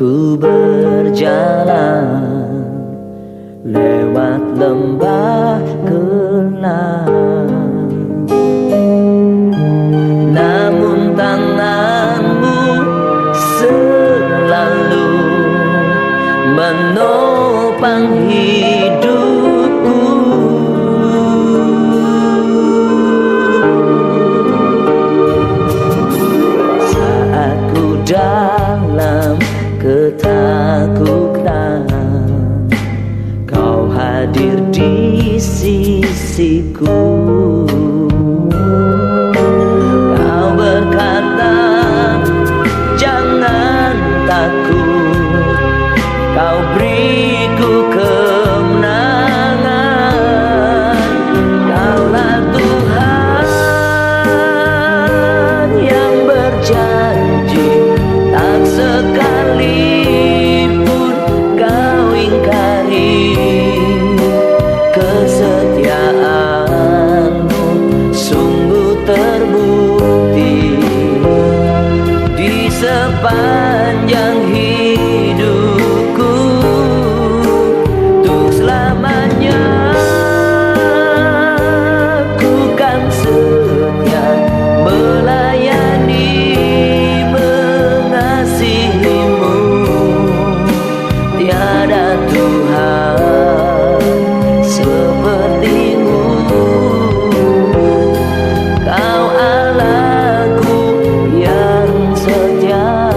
Ku berjalan lewat lembah gelap, namun tanganmu selalu menopang hidupku. Saat ku dalam ketakutan, Kau hadir di sisiku. Kau berkata, jangan takut, Kau beriku kemenangan. Kaulah Tuhan yang berjanji, tak sekalipun Kau ingkari. Kesetiaanmu sungguh terbukti di sepanjang hidupku. Untuk selamanya ku kan setia melayani, mengasihimu. Tiada Tuhan sepertimu. Kau Allahku yang setia.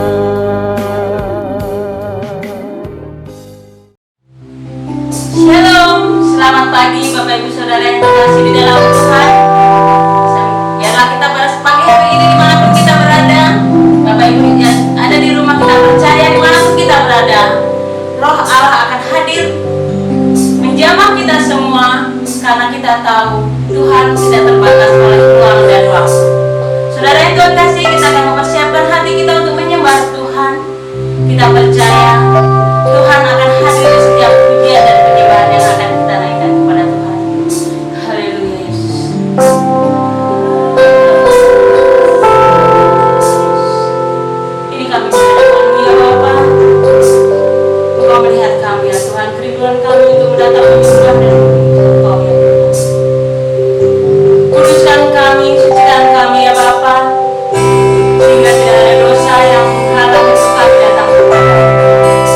Shalom, selamat pagi Bapak Ibu Saudara yang terkasih di dalam Tuhan. Biarlah kita pada pagi hari ini dimanapun kita berada, Bapak Ibu yang ada di rumah, kita percaya dimanapun kita berada, Roh Allah akan hadir menjamah kita semua, karena kita tahu Tuhan tidak terbatas oleh ruang dan waktu. Saudara yang Tuhan kasih, kita akan mempersiapkan hati kita untuk menyembah Tuhan. Kita percaya Tuhan akan hadir di setiap pujian dan penyembahan yang akan kita naikkan kepada Tuhan. Haleluya Yesus. Ini kami menghadapkan-Mu ya Bapa. Engkau melihat kami ya Tuhan, kerinduan kami untuk mendatang menyembah dan Engkau ya Tuhan. Kuduskan kami, sucikan kami ya Bapa, sehingga tidak ada dosa yang menghalangi untuk kami datang kepada-Mu.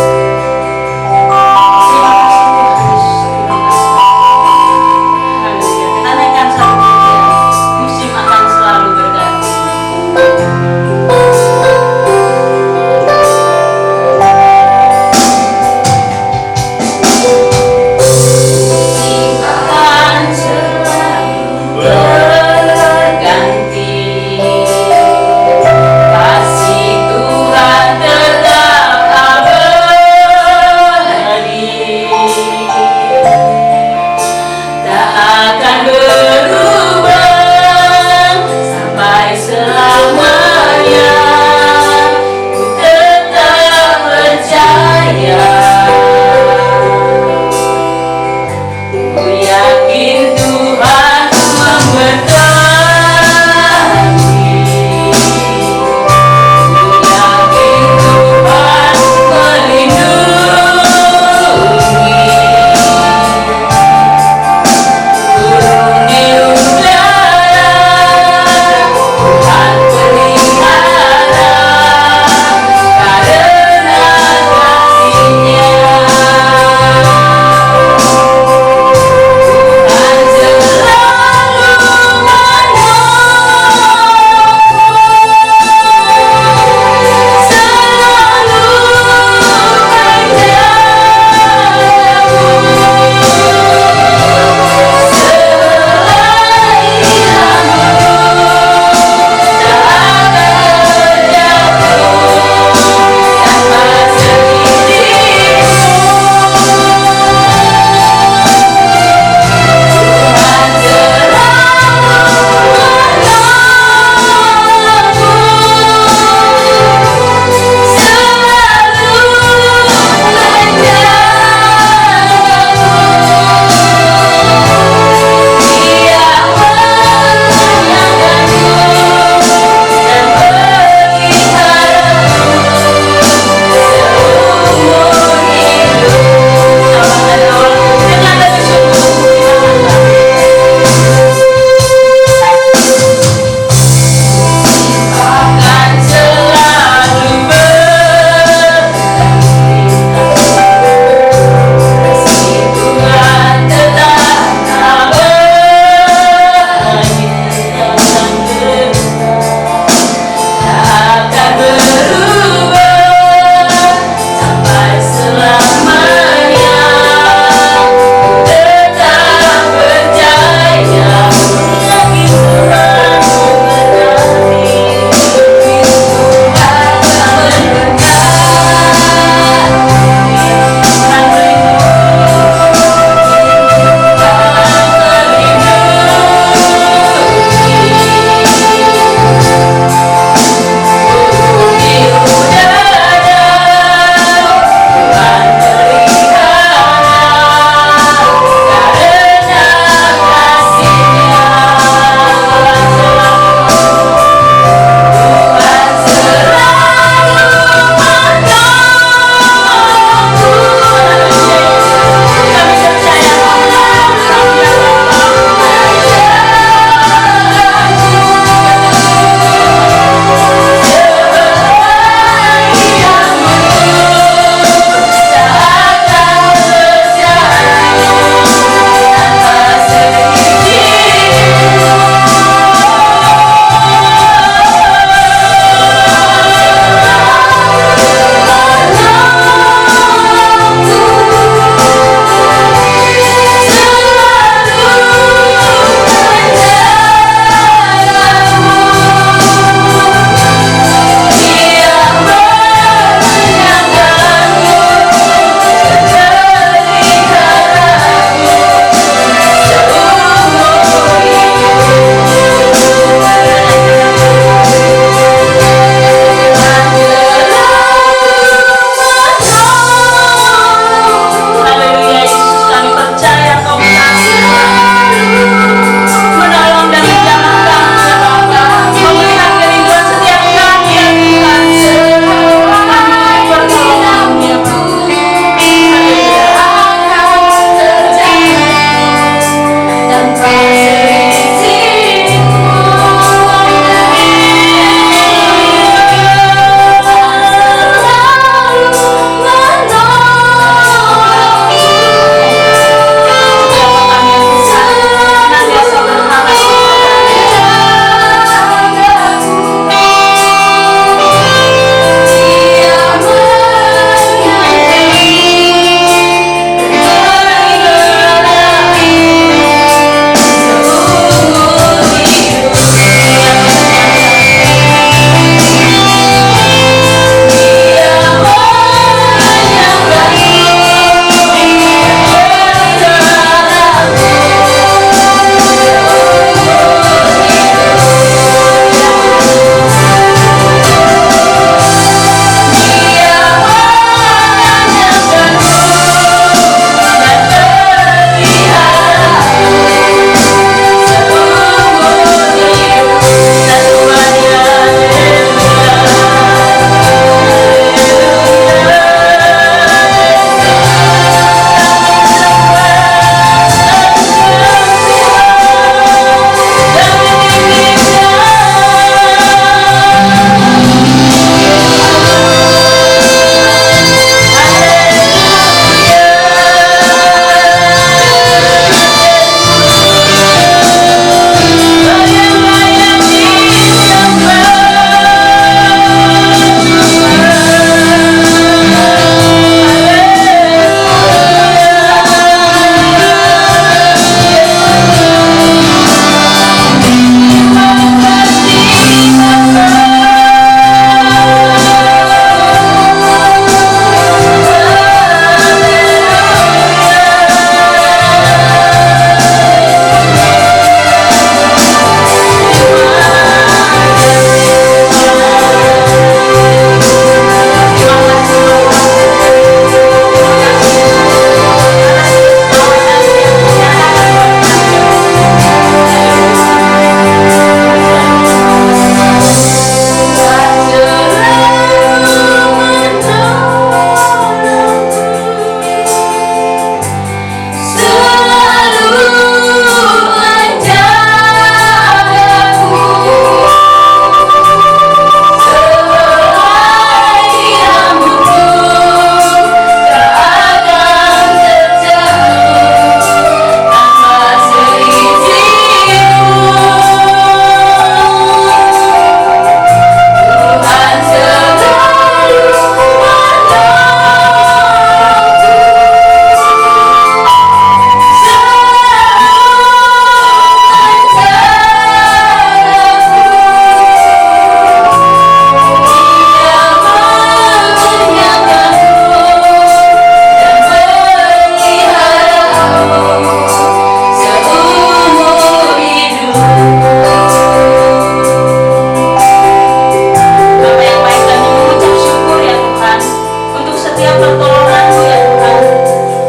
setiap pertolongan-Mu ya Tuhan.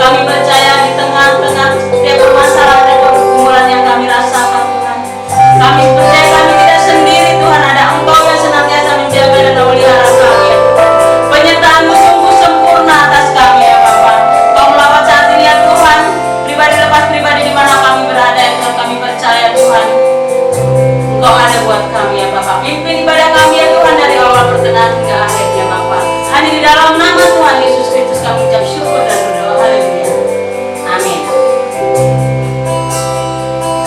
Kami percaya di tengah-tengah setiap permasalahan dan pergumulan yang kami rasakan Tuhan, kami percaya kami tidak sendiri Tuhan. Ada Engkau yang senantiasa menjaga dan memelihara kami ya Tuhan. Penyertaan-Mu sungguh sempurna atas kami ya Bapa. Kau melawat saat ini ya Tuhan, pribadi lepas pribadi di mana kami berada ya Tuhan. Kami percaya Tuhan, Engkau ada buat kami ya Bapa. Pimpin ibadah kami ya Tuhan dari awal pertengahan hingga akhirnya Bapa. Hanya di dalam nama Tuhan Yesus Kristus kami ucap syukur dan berdoa. Haleluya. Amin.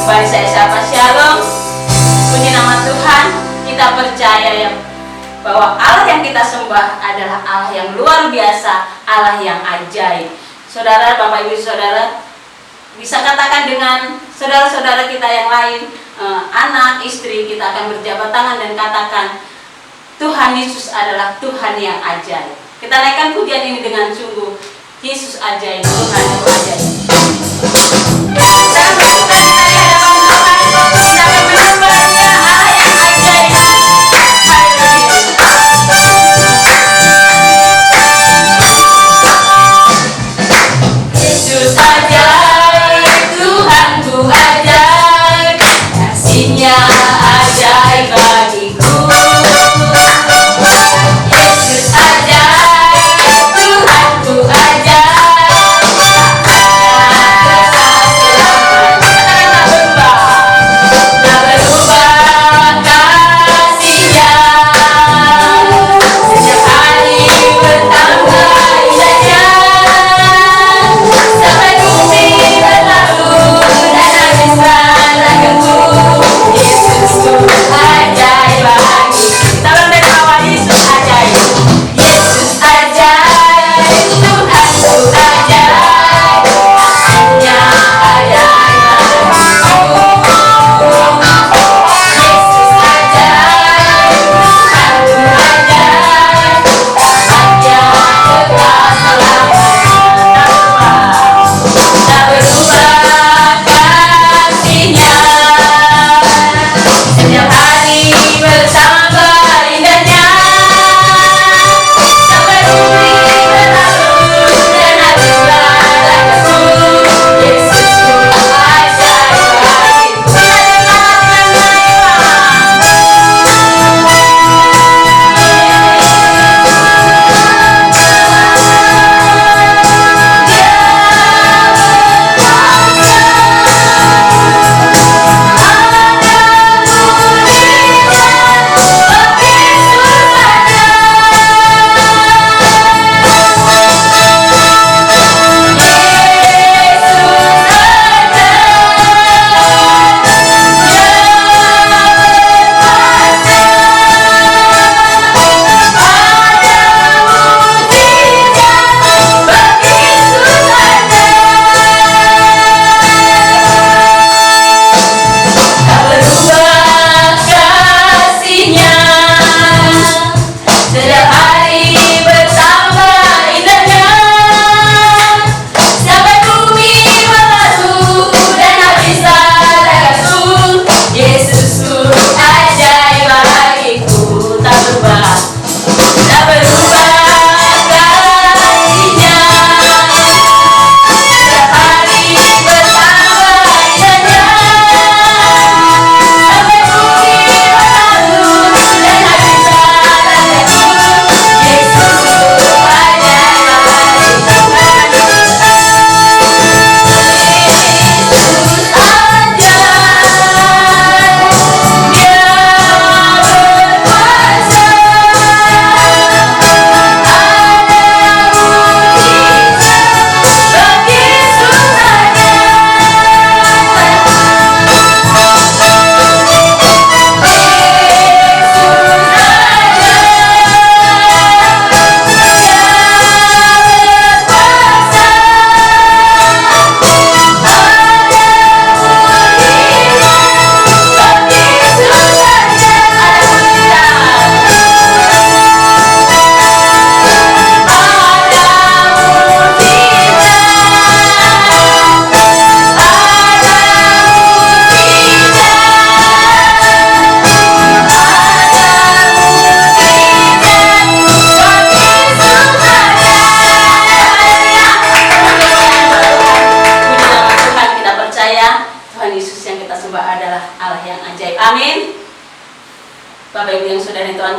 Kembali saya sapa shalom. Puji nama Tuhan. Kita percaya ya bahwa Allah yang kita sembah adalah Allah yang luar biasa, Allah yang ajaib. Saudara, Bapak Ibu Saudara, bisa katakan dengan saudara-saudara kita yang lain, anak, istri, kita akan berjabat tangan dan katakan, Tuhan Yesus adalah Tuhan yang ajaib. Kita naikkan pujian ini dengan sungguh, Yesus ajaib, Tuhan itu ajaib. Dalam melakukan kita di hadapan Tuhan, kita akan menyembah Dia, Allah yang ajaib. Yesus ajaib, Tuhanku ajaib, kasih-Nya ajaib bagiku. Yesus ajaib, Tuhanku ajaib, tak ada kesalahan.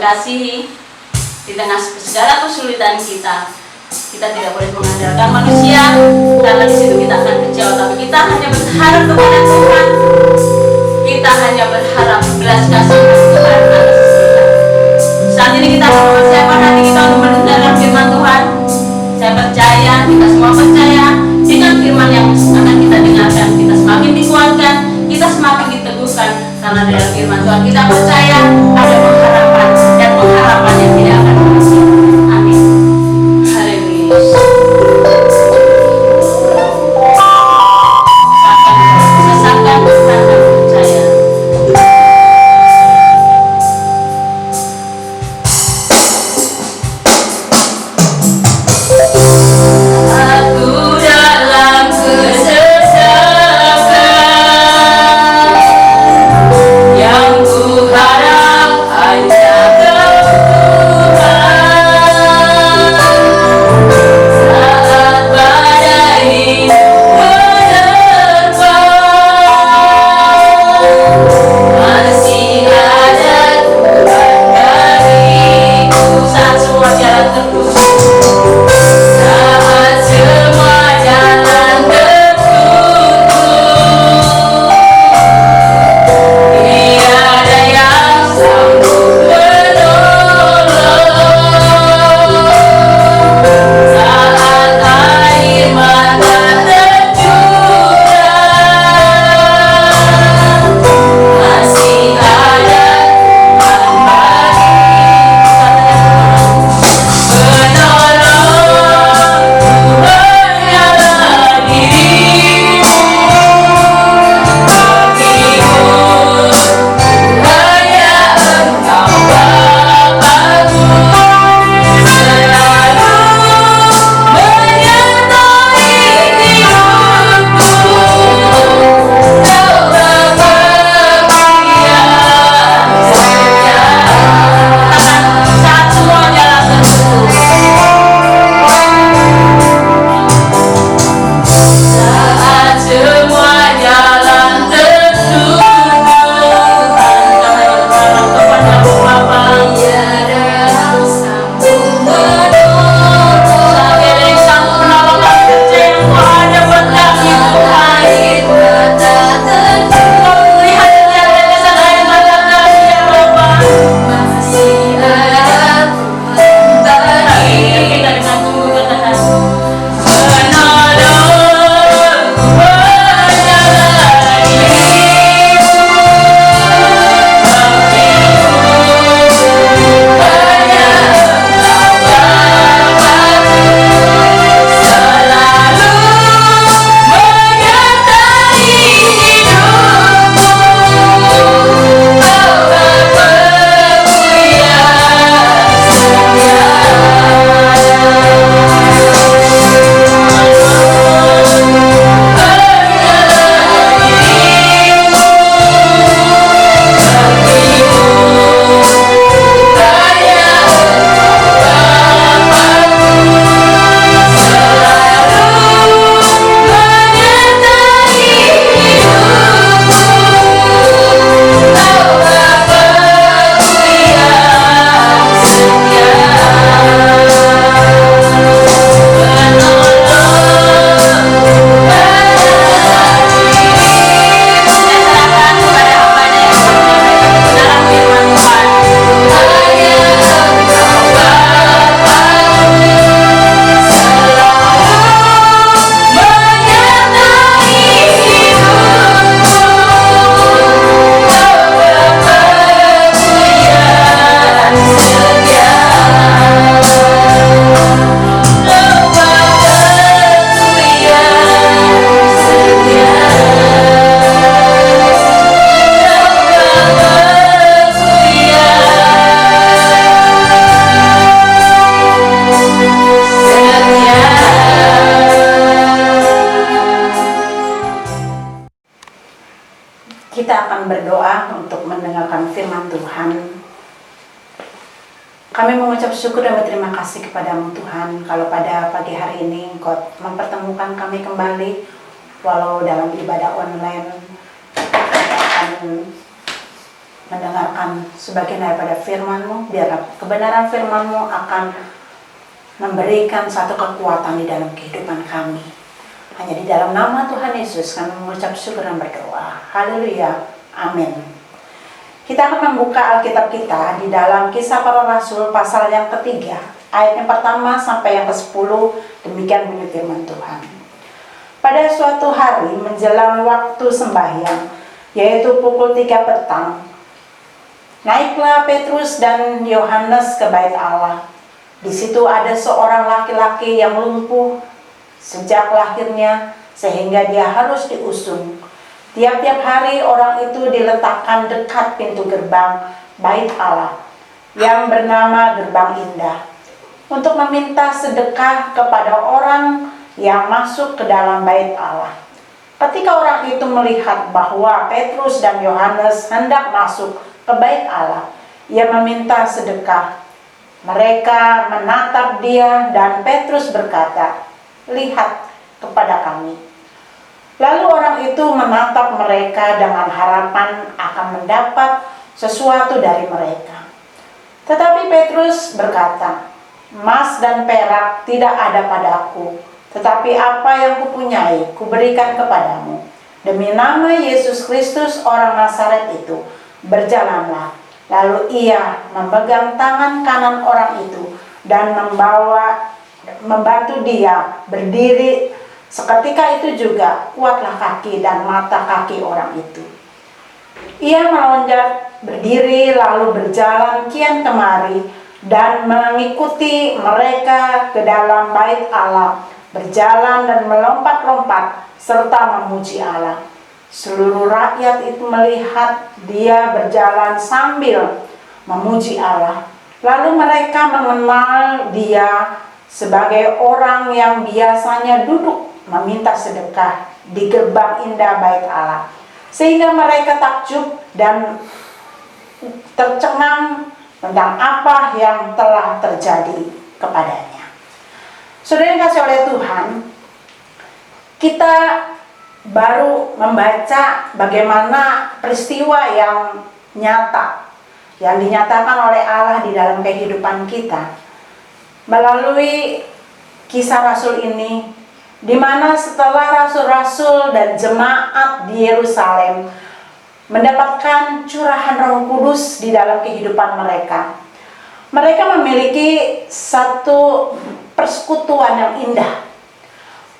mengasihi di tengah segala kesulitan kita. Kita tidak boleh mengandalkan manusia, karena di situ kita akan kecewa. Tapi kita hanya berharap kepada Tuhan. Kita hanya berharap belas kasihan Tuhan atas kita. Saat ini kita akan mempersiapkan hati kita untuk mendengarkan firman Tuhan. Saya percaya, kita semua percaya dengan firman yang akan kita dengarkan, kita semakin dikuatkan, kita semakin diteguhkan, karena dalam firman Tuhan kita percaya ada pengharapan dan pengharapan yang tidak akan habis. Amin. Haleluya. Sesakan Tuhan dan percaya. Aku dalam kesesakan, yang ku harap hanya Tuhan. Saat badai menerpa, masih ada Tuhan bagiku. Saat semua jalan tertutup, saat semua jalan tertutup, tiada yang sanggup menolong. Saat air mata tercurah, masih ada Tuhan bagiku. Menolong dirimu, bagiku hanya Engkau Bapakku, selalu menyertai hidupku. Kau Bapakku yang setia. Saat semua jalan tertutup, saat semua jalan tertutup, tiada yang sanggup menolong. Tiada yang sanggup menolong. Kami percaya Engkau ada buat kami, Tuhan. Air mata tercurah, melihat setiap tetesan air mata kami, ya Bapa. Masih ada Tuhan bagiku. Kita dengan tunggu katakan, menolongku hanyalah dirimu, bagiku hanya Engkau Bapakku, selalu menyertai hidupku. Kau Bapakku Kita akan berdoa untuk mendengarkan firman Tuhan. Kami mengucap syukur dan berterima kasih kepadamu Tuhan, kalau pada pagi hari ini Engkau mempertemukan kami kembali, walau dalam ibadah online. Kami akan mendengarkan sebagian daripada firman-Mu, biar kebenaran firman-Mu akan memberikan satu kekuatan di dalam kehidupan kami. Hanya di dalam nama Tuhan Yesus kami mengucap syukur dan berdoa. Haleluya. Amin. Kita akan membuka Alkitab kita di dalam Kisah Para Rasul pasal yang ketiga, ayat yang pertama sampai yang ke-10. Demikian bunyi firman Tuhan. Pada suatu hari menjelang waktu sembahyang, yaitu pukul 3 petang, naiklah Petrus dan Yohanes ke bait Allah. Di situ ada seorang laki-laki yang lumpuh sejak lahirnya, sehingga dia harus diusung. Tiap-tiap hari orang itu diletakkan dekat pintu gerbang bait Allah yang bernama Gerbang Indah untuk meminta sedekah kepada orang yang masuk ke dalam bait Allah. Ketika orang itu melihat bahwa Petrus dan Yohanes hendak masuk ke bait Allah, ia meminta sedekah. Mereka menatap dia dan Petrus berkata, "Lihat kepada kami." Lalu orang itu menatap mereka dengan harapan akan mendapat sesuatu dari mereka. Tetapi Petrus berkata, "Emas dan perak tidak ada padaku, tetapi apa yang kupunyai kuberikan kepadamu. Demi nama Yesus Kristus orang Nazaret itu, berjalanlah." Lalu ia memegang tangan kanan orang itu dan membantu dia berdiri. Seketika itu juga kuatlah kaki dan mata kaki orang itu. Ia melonjak berdiri lalu berjalan kian kemari dan mengikuti mereka ke dalam bait Allah, berjalan dan melompat-lompat serta memuji Allah. Seluruh rakyat itu melihat dia berjalan sambil memuji Allah. Lalu mereka mengenal dia sebagai orang yang biasanya duduk meminta sedekah di gerbang indah bait Allah, sehingga mereka takjub dan tercengang tentang apa yang telah terjadi kepadanya. Saudara yang kasih oleh Tuhan, kita baru membaca bagaimana peristiwa yang nyata yang dinyatakan oleh Allah di dalam kehidupan kita melalui kisah Rasul ini, di mana setelah rasul-rasul dan jemaat di Yerusalem mendapatkan curahan Roh Kudus di dalam kehidupan mereka, mereka memiliki satu persekutuan yang indah.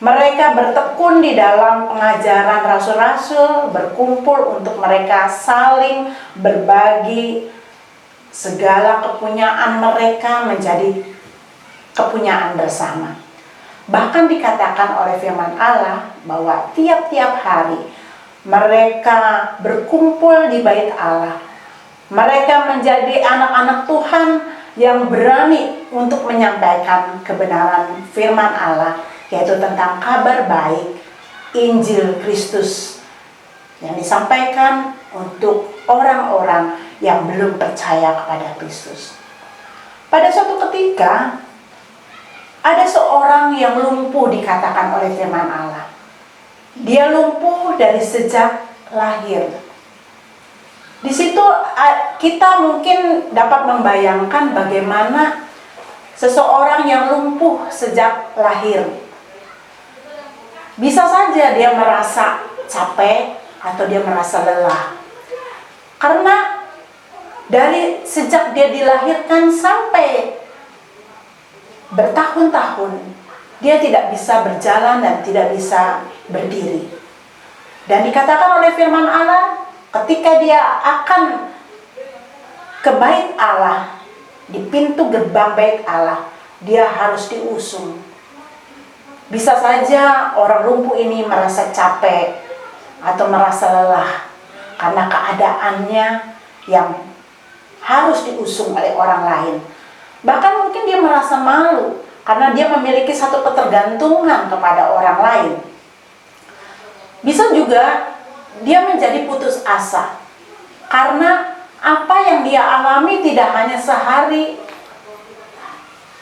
Mereka bertekun di dalam pengajaran rasul-rasul, berkumpul untuk mereka saling berbagi segala kepunyaan mereka menjadi kepunyaan bersama. Bahkan dikatakan oleh firman Allah bahwa tiap-tiap hari mereka berkumpul di bait Allah. Mereka menjadi anak-anak Tuhan yang berani untuk menyampaikan kebenaran firman Allah, yaitu tentang kabar baik Injil Kristus yang disampaikan untuk orang-orang yang belum percaya kepada Kristus. Pada suatu ketika ada seorang yang lumpuh, dikatakan oleh firman Allah. Dia lumpuh dari sejak lahir. Di situ kita mungkin dapat membayangkan bagaimana seseorang yang lumpuh sejak lahir. Bisa saja dia merasa capek atau dia merasa lelah. Karena dari sejak dia dilahirkan sampai bertahun-tahun dia tidak bisa berjalan dan tidak bisa berdiri. Dan dikatakan oleh firman Allah, ketika dia akan ke bait Allah, di pintu gerbang bait Allah, dia harus diusung. Bisa saja orang lumpuh ini merasa capek atau merasa lelah karena keadaannya yang harus diusung oleh orang lain. Bahkan mungkin dia merasa malu karena dia memiliki satu ketergantungan kepada orang lain. Bisa juga dia menjadi putus asa karena apa yang dia alami tidak hanya sehari,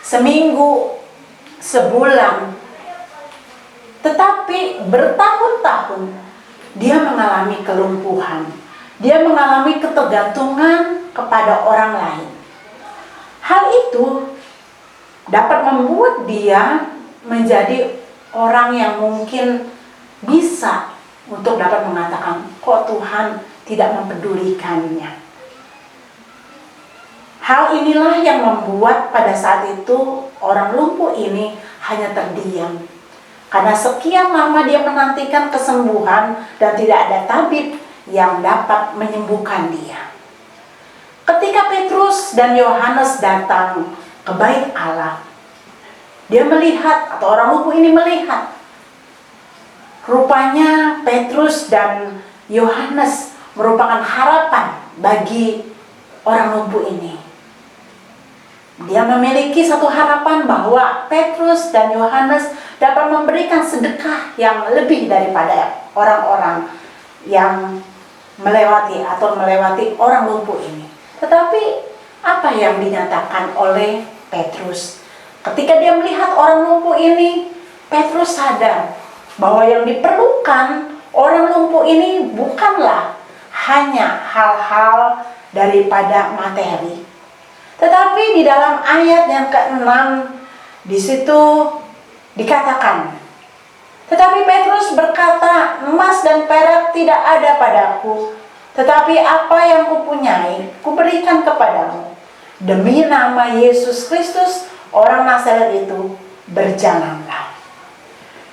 seminggu, sebulan, tetapi bertahun-tahun dia mengalami kelumpuhan. Dia mengalami ketergantungan kepada orang lain. Hal itu dapat membuat dia menjadi orang yang mungkin bisa untuk dapat mengatakan, kok Tuhan tidak mempedulikannya. Hal inilah yang membuat pada saat itu orang lumpuh ini hanya terdiam. Karena sekian lama dia menantikan kesembuhan dan tidak ada tabib yang dapat menyembuhkan dia. Ketika Petrus dan Yohanes datang ke bait Allah, dia melihat, atau orang lumpuh ini melihat, rupanya Petrus dan Yohanes merupakan harapan bagi orang lumpuh ini. Dia memiliki satu harapan bahwa Petrus dan Yohanes dapat memberikan sedekah yang lebih daripada orang-orang yang melewati orang lumpuh ini. Tetapi apa yang dinyatakan oleh Petrus? Ketika dia melihat orang lumpuh ini, Petrus sadar bahwa yang diperlukan orang lumpuh ini bukanlah hanya hal-hal daripada materi. Tetapi di dalam ayat yang ke-6 di situ dikatakan, tetapi Petrus berkata, emas dan perak tidak ada padaku, tetapi apa yang kupunyai, kuberikan kepadamu. Demi nama Yesus Kristus, orang Nazaret itu, berjalanlah.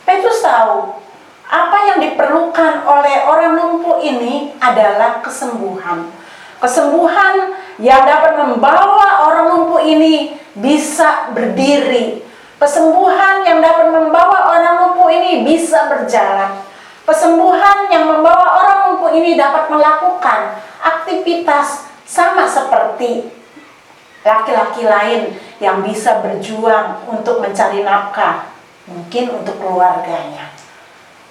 Petrus tahu, apa yang diperlukan oleh orang lumpuh ini adalah kesembuhan. Kesembuhan yang dapat membawa orang lumpuh ini bisa berdiri. Kesembuhan yang dapat membawa orang lumpuh ini bisa berjalan. Kesembuhan yang membawa orang lumpuh ini dapat melakukan aktivitas sama seperti laki-laki lain yang bisa berjuang untuk mencari nafkah, mungkin untuk keluarganya.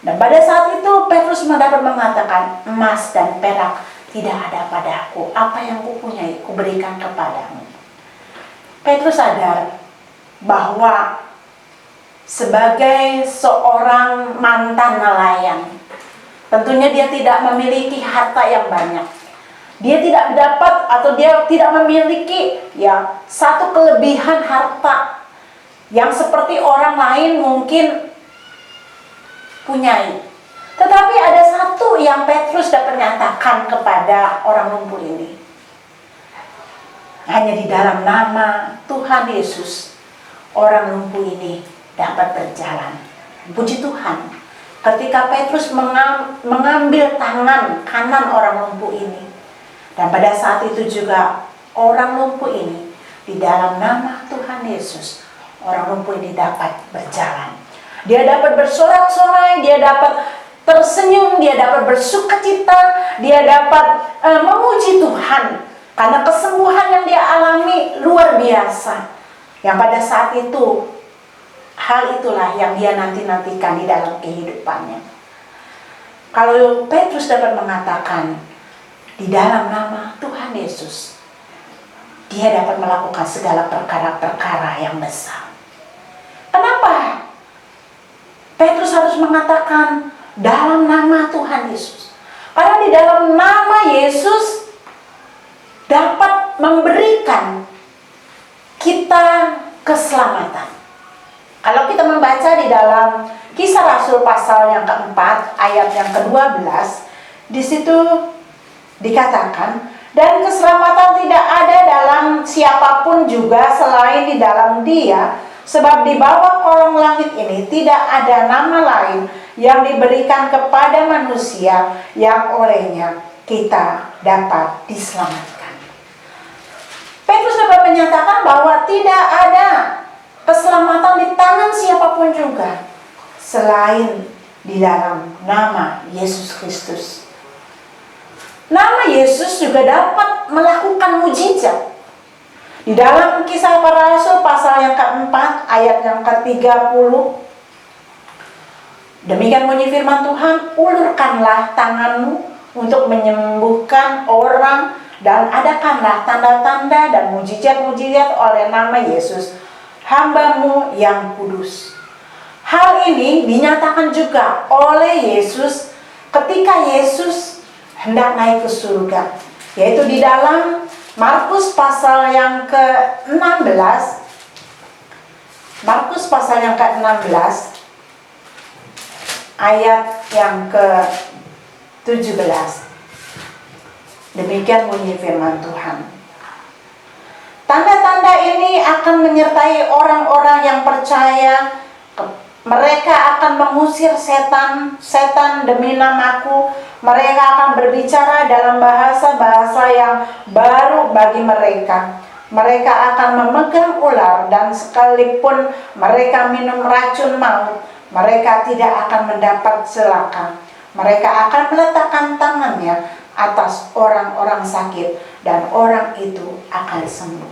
Dan pada saat itu Petrus dapat mengatakan, emas dan perak tidak ada padaku, apa yang kupunyai kuberikan kepadamu. Petrus sadar bahwa sebagai seorang mantan nelayan, tentunya dia tidak memiliki harta yang banyak. Dia tidak dapat atau dia tidak memiliki satu kelebihan harta yang seperti orang lain mungkin punyai. Tetapi ada satu yang Petrus dapat nyatakan kepada orang lumpuh ini. Hanya di dalam nama Tuhan Yesus, orang lumpuh ini dapat berjalan. Puji Tuhan, ketika Petrus mengambil tangan kanan orang lumpuh ini, dan pada saat itu juga orang lumpuh ini, di dalam nama Tuhan Yesus, orang lumpuh ini dapat berjalan. Dia dapat bersorak-sorai, dia dapat tersenyum, dia dapat bersukacita, dia dapat memuji Tuhan karena kesembuhan yang dia alami luar biasa. Yang pada saat itu, hal itulah yang dia nanti-nantikan di dalam kehidupannya. Kalau Petrus dapat mengatakan di dalam nama Tuhan Yesus, dia dapat melakukan segala perkara-perkara yang besar. Kenapa Petrus harus mengatakan dalam nama Tuhan Yesus? Karena di dalam nama Yesus dapat memberikan kita keselamatan. Kalau kita membaca di dalam Kisah Rasul pasal yang keempat, ayat yang ke-12, di situ dikatakan, dan keselamatan tidak ada dalam siapapun juga selain di dalam Dia, sebab di bawah kolong langit ini tidak ada nama lain yang diberikan kepada manusia yang olehnya kita dapat diselamatkan. Petrus dapat menyatakan bahwa tidak ada keselamatan di tangan siapapun juga selain di dalam nama Yesus Kristus. Nama Yesus juga dapat melakukan mujizat. Di dalam Kisah Para Rasul pasal yang keempat ayat yang ke-30, demikian bunyi firman Tuhan, ulurkanlah tanganmu untuk menyembuhkan orang dan adakanlah tanda-tanda dan mujizat-mujizat oleh nama Yesus, hamba-Mu yang kudus. Hal ini dinyatakan juga oleh Yesus ketika Yesus hendak naik ke surga. Yaitu di dalam Markus pasal yang ke-16. Markus pasal yang ke-16 ayat yang ke-17. Demikian bunyi firman Tuhan. Tanda-tanda ini akan menyertai orang-orang yang percaya. Mereka akan mengusir setan demi namaku. Mereka akan berbicara dalam bahasa-bahasa yang baru bagi mereka. Mereka akan memegang ular, dan sekalipun mereka minum racun maut, mereka tidak akan mendapat celaka. Mereka akan meletakkan tangannya atas orang-orang sakit, dan orang itu akan sembuh.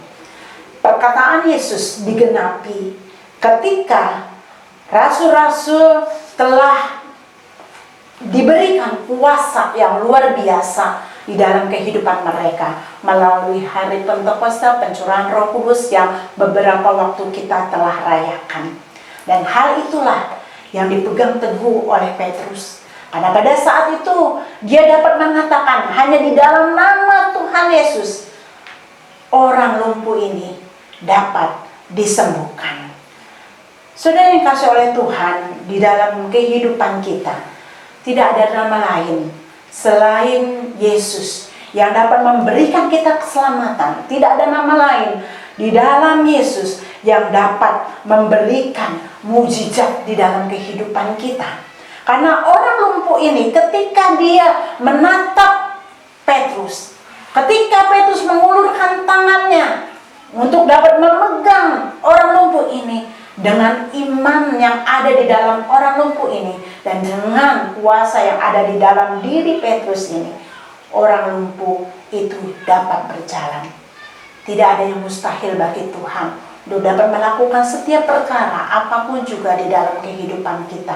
Perkataan Yesus digenapi ketika rasul-rasul telah diberikan kuasa yang luar biasa di dalam kehidupan mereka melalui hari Pentakosta, pencurahan Roh Kudus yang beberapa waktu kita telah rayakan. Dan hal itulah yang dipegang teguh oleh Petrus. Karena pada saat itu dia dapat mengatakan hanya di dalam nama Tuhan Yesus orang lumpuh ini dapat disembuhkan. Saudara yang kasih oleh Tuhan, di dalam kehidupan kita tidak ada nama lain selain Yesus yang dapat memberikan kita keselamatan. Tidak ada nama lain di dalam Yesus yang dapat memberikan mujizat di dalam kehidupan kita. Karena orang lumpuh ini ketika dia menatap Petrus, ketika Petrus mengulurkan tangannya untuk dapat memegang orang lumpuh ini, dengan iman yang ada di dalam orang lumpuh ini dan dengan kuasa yang ada di dalam diri Petrus ini, orang lumpuh itu dapat berjalan. Tidak ada yang mustahil bagi Tuhan untuk dapat melakukan setiap perkara apapun juga di dalam kehidupan kita.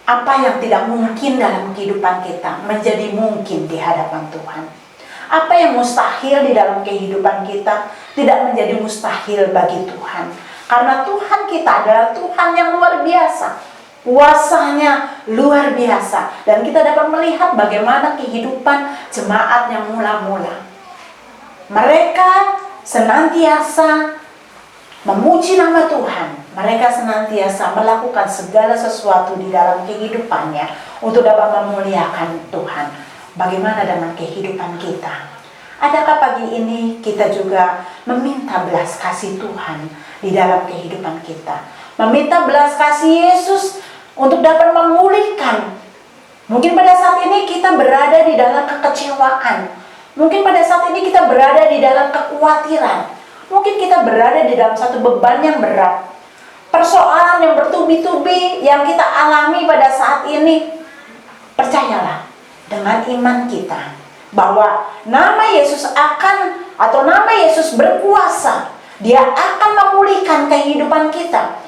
Apa yang tidak mungkin dalam kehidupan kita menjadi mungkin di hadapan Tuhan. Apa yang mustahil di dalam kehidupan kita tidak menjadi mustahil bagi Tuhan. Karena Tuhan kita adalah Tuhan yang luar biasa. Kuasanya luar biasa. Dan kita dapat melihat bagaimana kehidupan jemaat yang mula-mula. Mereka senantiasa memuji nama Tuhan. Mereka senantiasa melakukan segala sesuatu di dalam kehidupannya untuk dapat memuliakan Tuhan. Bagaimana dengan kehidupan kita? Adakah pagi ini kita juga meminta belas kasih Tuhan di dalam kehidupan kita? Meminta belas kasih Yesus untuk dapat memulihkan. Mungkin pada saat ini kita berada di dalam kekecewaan. Mungkin pada saat ini kita berada di dalam kekhawatiran. Mungkin kita berada di dalam satu beban yang berat. Persoalan yang bertubi-tubi yang kita alami pada saat ini. Percayalah dengan iman kita bahwa nama Yesus akan, atau nama Yesus berkuasa. Dia akan memulihkan kehidupan kita.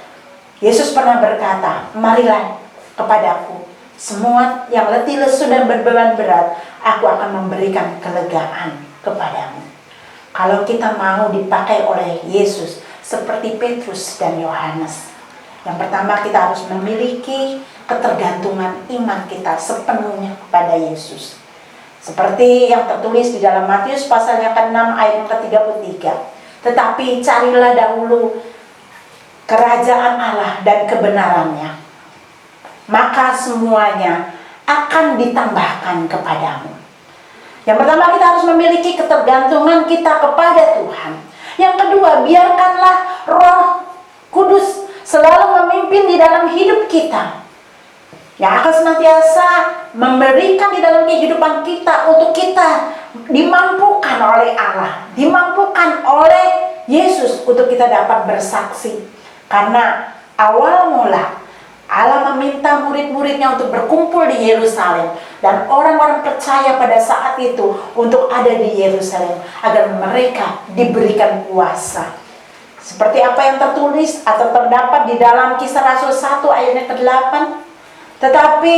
Yesus pernah berkata, marilah kepadaku semua yang letih lesu dan berbeban berat, aku akan memberikan kelegaan kepadamu. Kalau kita mau dipakai oleh Yesus seperti Petrus dan Yohanes, yang pertama kita harus memiliki ketergantungan iman kita sepenuhnya kepada Yesus. Seperti yang tertulis di dalam Matius pasal yang ke-6 ayat yang ke-33. Tetapi carilah dahulu kerajaan Allah dan kebenarannya, maka semuanya akan ditambahkan kepadamu. Yang pertama, kita harus memiliki ketergantungan kita kepada Tuhan. Yang kedua, biarkanlah Roh Kudus selalu memimpin di dalam hidup kita, yang akan senantiasa memberikan di dalam kehidupan kita untuk kita dimampukan oleh Allah, dimampukan oleh Yesus untuk kita dapat bersaksi. Karena awal mula Allah meminta murid-muridnya untuk berkumpul di Yerusalem, dan orang-orang percaya pada saat itu untuk ada di Yerusalem agar mereka diberikan kuasa. Seperti apa yang tertulis atau terdapat di dalam Kisah Rasul 1 ayatnya ke-8. Tetapi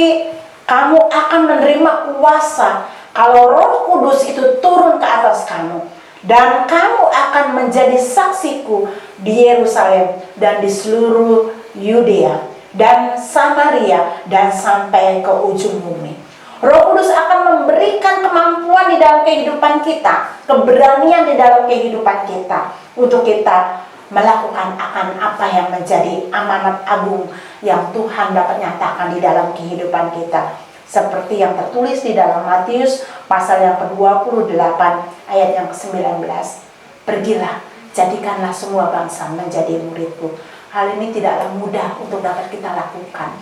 kamu akan menerima kuasa kalau Roh Kudus itu turun ke atas kamu, dan kamu akan menjadi saksiku di Yerusalem dan di seluruh Yudea dan Samaria dan sampai ke ujung bumi. Roh Kudus akan memberikan kemampuan di dalam kehidupan kita, keberanian di dalam kehidupan kita, untuk kita melakukan akan apa yang menjadi amanat agung yang Tuhan dapat nyatakan di dalam kehidupan kita. Seperti yang tertulis di dalam Matius pasal yang ke-28 ayat yang ke-19. Pergilah, jadikanlah semua bangsa menjadi muridku. Hal ini tidaklah mudah untuk dapat kita lakukan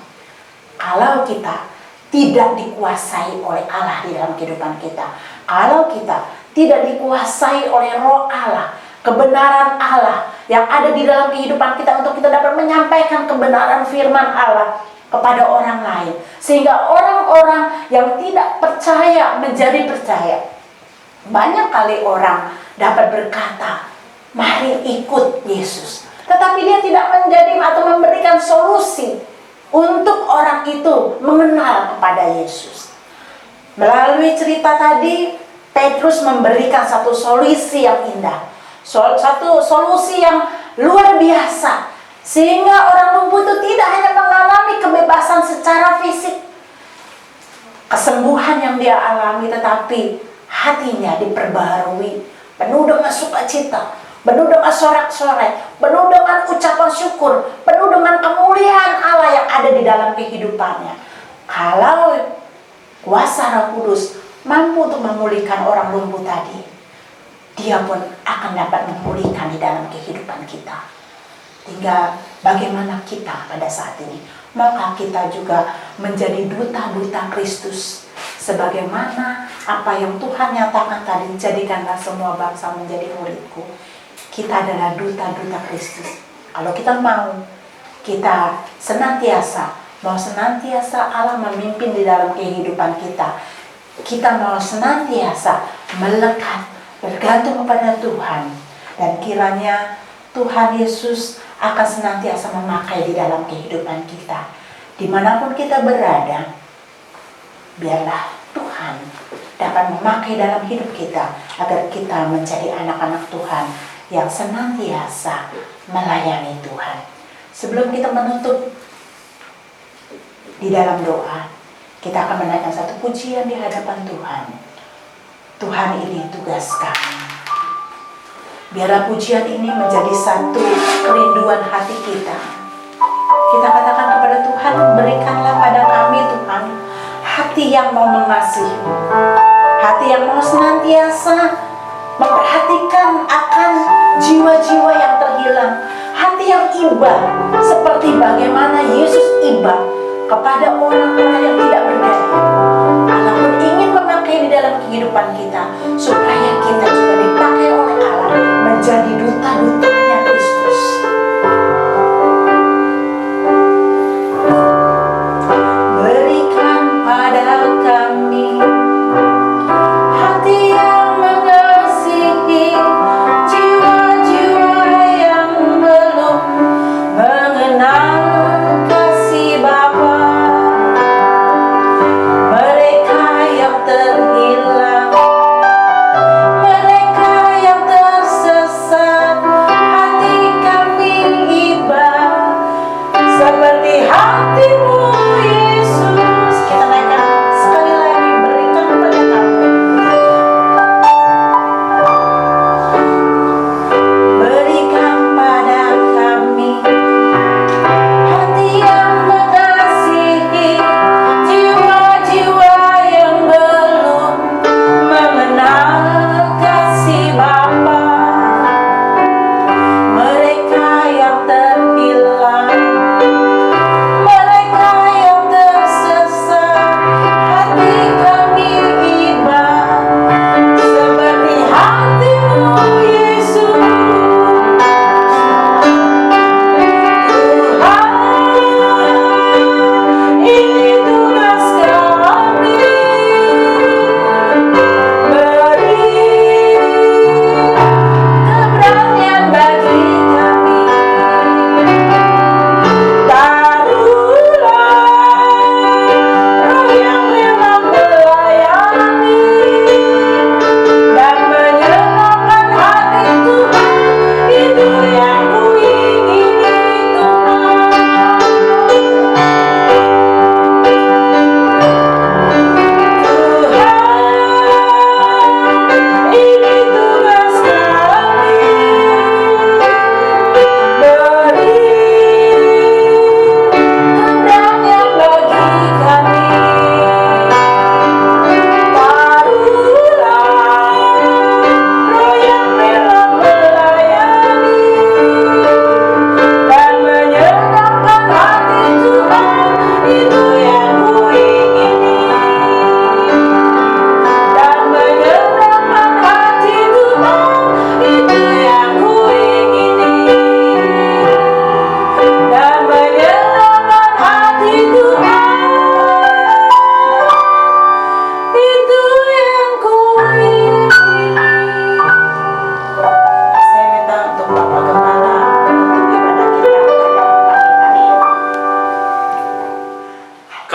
kalau kita tidak dikuasai oleh Allah di dalam kehidupan kita. Kalau kita tidak dikuasai oleh Roh Allah, kebenaran Allah yang ada di dalam kehidupan kita, untuk kita dapat menyampaikan kebenaran firman Allah kepada orang lain, sehingga orang-orang yang tidak percaya menjadi percaya. Banyak kali orang dapat berkata, mari ikut Yesus, tetapi dia tidak menjadi atau memberikan solusi untuk orang itu mengenal kepada Yesus. Melalui cerita tadi, Petrus memberikan satu solusi yang indah, satu solusi yang luar biasa, sehingga orang lumpuh itu tidak hanya mengalami kebebasan secara fisik, kesembuhan yang dia alami, tetapi hatinya diperbarui, penuh dengan sukacita, penuh dengan sorak-sorai, penuh dengan ucapan syukur, penuh dengan kemuliaan Allah yang ada di dalam kehidupannya. Kalau kuasa Roh Kudus mampu untuk memulihkan orang lumpuh tadi, dia pun akan dapat memulihkan di dalam kehidupan kita. Tinggal bagaimana kita pada saat ini. Maka kita juga menjadi duta-duta Kristus. Sebagaimana apa yang Tuhan nyatakan tadi, jadikanlah semua bangsa menjadi muridku. Kita adalah duta-duta Kristus. Kalau kita mau, kita senantiasa Allah memimpin di dalam kehidupan kita. Kita mau senantiasa melekat, bergantung kepada Tuhan. Dan kiranya Tuhan Yesus akan senantiasa memakai di dalam kehidupan kita. Dimanapun kita berada, biarlah Tuhan dapat memakai dalam hidup kita, agar kita menjadi anak-anak Tuhan yang senantiasa melayani Tuhan. Sebelum kita menutup di dalam doa, kita akan menaikkan satu pujian di hadapan Tuhan. Tuhan, ini tugas kami. Biarlah pujian ini menjadi satu kerinduan hati kita. Kita katakan kepada Tuhan, berikanlah pada kami Tuhan hati yang mau mengasihi, hati yang mau senantiasa memperhatikan akan jiwa-jiwa yang terhilang, hati yang iba seperti bagaimana Yesus iba kepada orang-orang yang tidak berdaya. Allah pun ingin memakai di dalam kehidupan kita, supaya kita juga dipakai oleh Allah menjadi duta-dutanya Kristus. Berikan pada kami hati yang mengasihi, jiwa-jiwa yang belum mengenal kasih Bapa. Mereka yang terhilang, mereka yang tersesat, hati kami iba seperti hatimu Yesus. Kita naikkan sekali lagi, berikan kepada kami. Berikan pada kami hati yang mengasihi, jiwa-jiwa yang belum mengenal kasih Bapa. Mereka yang terhilang, mereka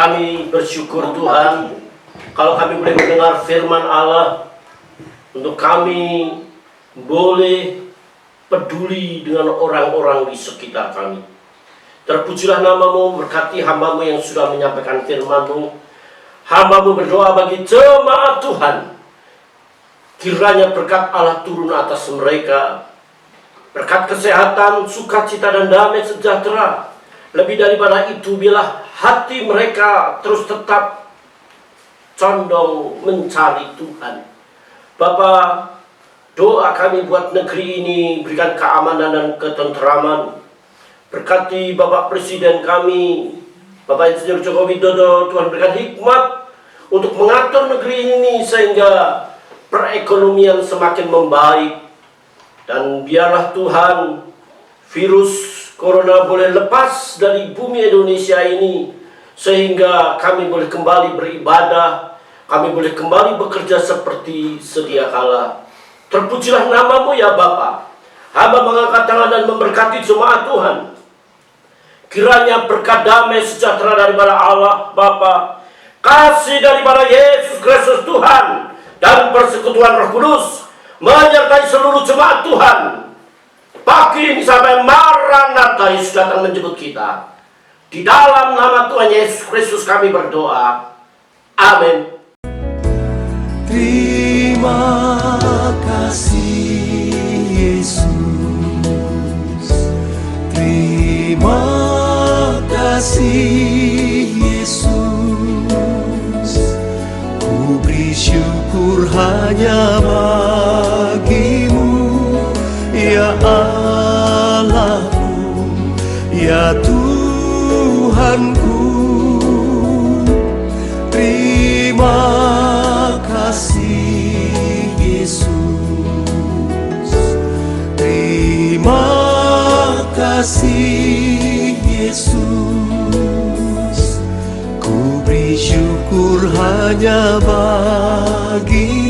kami bersyukur Tuhan kalau kami boleh mendengar firman Allah, untuk kami boleh peduli dengan orang-orang di sekitar kami. Terpujilah nama-Mu, berkati hamba-Mu yang sudah menyampaikan firman-Mu. Hamba-Mu berdoa bagi jemaat Tuhan, kiranya berkat Allah turun atas mereka, berkat kesehatan, sukacita dan damai sejahtera. Lebih daripada itu, bila hati mereka terus tetap condong mencari Tuhan. Bapa, doa kami buat negeri ini, berikan keamanan dan ketenteraman. Berkati Bapak Presiden kami, Bapak Insinyur Joko Widodo. Tuhan berikan hikmat untuk mengatur negeri ini sehingga perekonomian semakin membaik. Dan biarlah Tuhan, virus Corona boleh lepas dari bumi Indonesia ini, sehingga kami boleh kembali beribadah, kami boleh kembali bekerja seperti sedia kala. Terpujilah nama-Mu ya Bapa. Hamba mengangkat tangan dan memberkati jemaat Tuhan. Kiranya berkat damai sejahtera daripada Allah Bapa, kasih daripada Yesus Kristus Tuhan, dan persekutuan Roh Kudus menyertai seluruh jemaat Tuhan pagi ini sampai Maranatha Yesus datang menjemput kita. Di dalam nama Tuhan Yesus Kristus kami berdoa. Amin. Terima kasih Yesus. Terima kasih Yesus. Ku beri syukur hanya bagi-Mu, ya Allahku, ya Tuhanku. Terima kasih Yesus. Terima kasih Yesus. Ku beri syukur hanya bagi